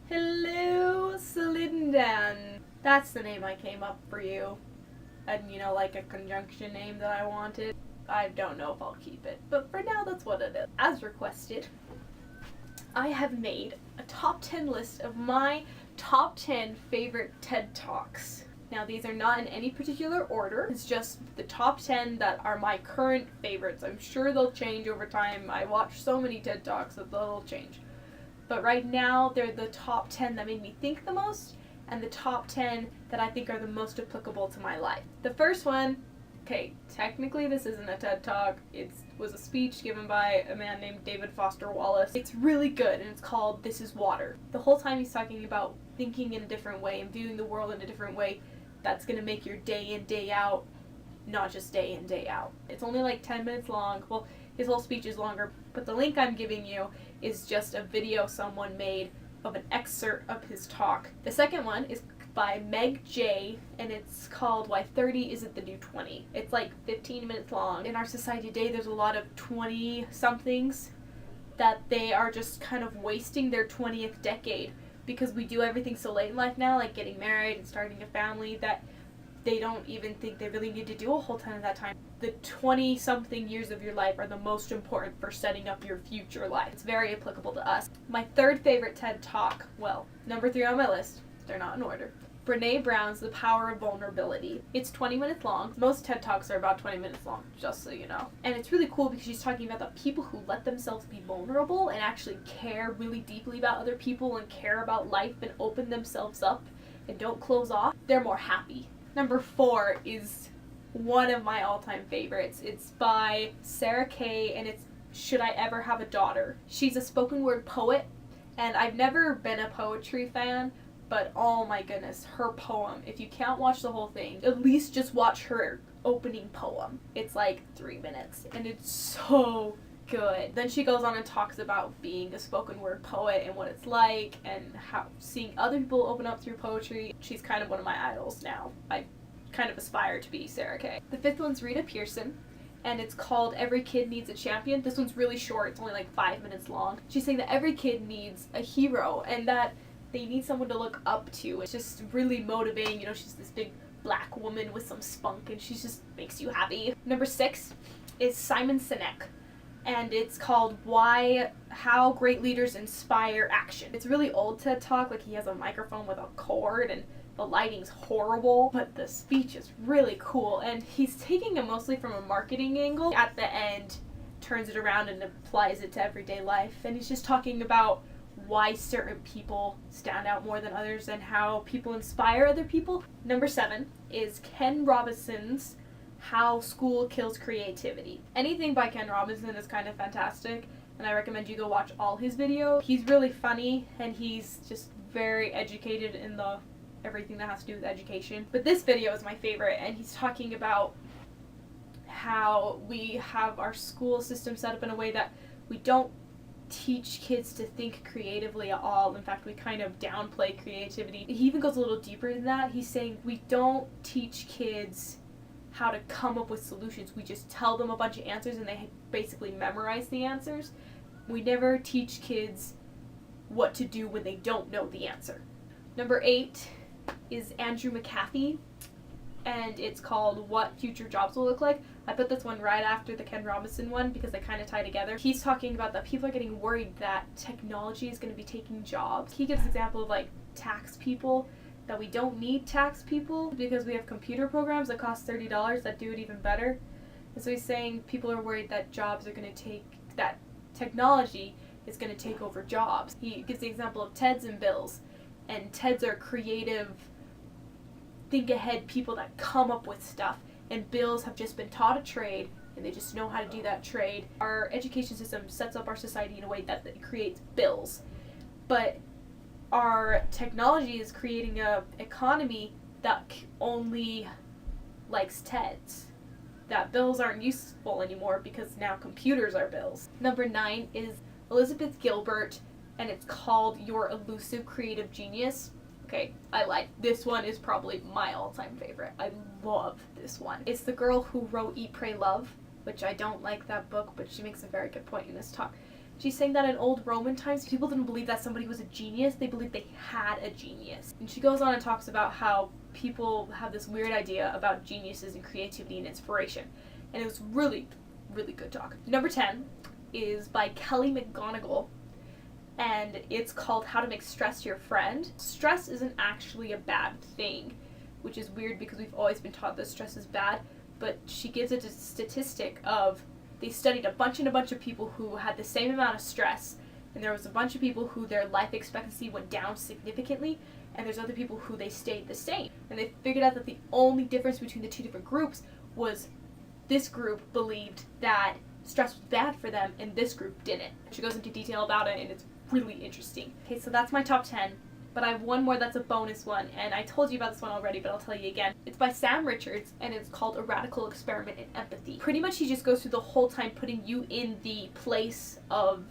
Hello, Celindan. That's the name I came up for you. And, like a conjunction name that I wanted. I don't know if I'll keep it, but for now that's what it is. As requested, I have made a top 10 list of my top 10 favorite TED Talks. Now, these are not in any particular order. It's just the top 10 that are my current favorites. I'm sure they'll change over time. I watch so many TED Talks that they'll change. But right now, they're the top 10 that made me think the most, and the top 10 that I think are the most applicable to my life. The first one, okay, technically this isn't a TED Talk. It was a speech given by a man named David Foster Wallace. It's really good, and it's called This is Water. The whole time he's talking about thinking in a different way and viewing the world in a different way that's going to make your day in, day out, not just day in, day out. It's only like 10 minutes long. Well, his whole speech is longer, but the link I'm giving you is just a video someone made of an excerpt of his talk. The second one is by Meg Jay, and it's called Why 30 Isn't the New 20. It's like 15 minutes long. In our society today, there's a lot of 20-somethings that they are just kind of wasting their 20th decade because we do everything so late in life now, like getting married and starting a family, that they don't even think they really need to do a whole ton of that time. The 20-something years of your life are the most important for setting up your future life. It's very applicable to us. My third favorite TED Talk, well, number 3 on my list, they're not in order. Brene Brown's The Power of Vulnerability. It's 20 minutes long. Most TED Talks are about 20 minutes long, just so you know. And it's really cool because she's talking about the people who let themselves be vulnerable and actually care really deeply about other people and care about life and open themselves up and don't close off. They're more happy. Number 4 is one of my all-time favorites. It's by Sarah Kay, and it's Should I Ever Have a Daughter? She's a spoken word poet, and I've never been a poetry fan, but oh my goodness, her poem, if you can't watch the whole thing, at least just watch her opening poem. It's like 3 minutes, and it's so good. Then she goes on and talks about being a spoken word poet and what it's like, and how seeing other people open up through poetry. She's kind of one of my idols now. I kind of aspire to be Sarah Kay. The 5th one's Rita Pearson, and it's called Every Kid Needs a Champion. This one's really short. It's only like 5 minutes long. She's saying that every kid needs a hero and that they need someone to look up to. It's just really motivating. She's this big black woman with some spunk, and she just makes you happy. Number 6 is Simon Sinek, and it's called How Great Leaders Inspire Action. It's a really old TED Talk. Like, he has a microphone with a cord, and the lighting's horrible, but the speech is really cool, and he's taking it mostly from a marketing angle. At the end, turns it around and applies it to everyday life, and he's just talking about why certain people stand out more than others and how people inspire other people. Number 7 is Ken Robinson's How School Kills Creativity. Anything by Ken Robinson is kind of fantastic, and I recommend you go watch all his videos. He's really funny, and he's just very educated in everything that has to do with education. But this video is my favorite, and he's talking about how we have our school system set up in a way that we don't teach kids to think creatively at all. In fact, we kind of downplay creativity. He even goes a little deeper than that. He's saying we don't teach kids how to come up with solutions. We just tell them a bunch of answers and they basically memorize the answers. We never teach kids what to do when they don't know the answer. Number 8 is Andrew McAfee, and it's called What Future Jobs Will Look Like. I put this one right after the Ken Robinson one because they kind of tie together. He's talking about that people are getting worried that technology is going to be taking jobs. He gives an example of like tax people, that we don't need tax people because we have computer programs that cost $30 that do it even better. And so he's saying people are worried that that technology is going to take over jobs. He gives the example of TEDs and Bills. And TEDs are creative, think ahead people that come up with stuff. And Bills have just been taught a trade, and they just know how to do that trade. Our education system sets up our society in a way that it creates bills. But our technology is creating a economy that only likes TEDs. That bills aren't useful anymore because now computers are bills. Number 9 is Elizabeth Gilbert, and it's called Your Elusive Creative Genius. Okay, I lied. This one is probably my all-time favorite. I love this one. It's the girl who wrote Eat, Pray, Love, which I don't like that book, but she makes a very good point in this talk. She's saying that in old Roman times, people didn't believe that somebody was a genius, they believed they had a genius. And she goes on and talks about how people have this weird idea about geniuses and creativity and inspiration. And it was really, really good talk. Number 10 is by Kelly McGonigal, and it's called How to Make Stress Your Friend. Stress isn't actually a bad thing, which is weird because we've always been taught that stress is bad, but she gives a statistic of they studied a bunch of people who had the same amount of stress, and there was a bunch of people who their life expectancy went down significantly, and there's other people who they stayed the same. And they figured out that the only difference between the two different groups was this group believed that stress was bad for them, and this group didn't. She goes into detail about it, and it's really interesting. Okay, so that's my top 10. But I have one more that's a bonus one, and I told you about this one already, but I'll tell you again. It's by Sam Richards, and it's called A Radical Experiment in Empathy. Pretty much he just goes through the whole time putting you in the place of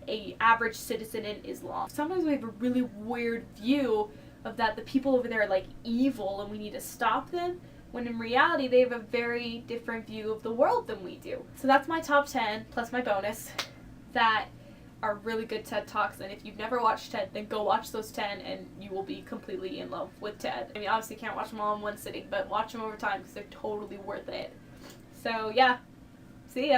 a average citizen in Islam. Sometimes we have a really weird view of that the people over there are like evil and we need to stop them, when in reality they have a very different view of the world than we do. So that's my top 10, plus my bonus, that are really good TED Talks, and if you've never watched TED, then go watch those 10 and you will be completely in love with TED. I mean, obviously you can't watch them all in one sitting, but watch them over time because they're totally worth it. So yeah, see ya.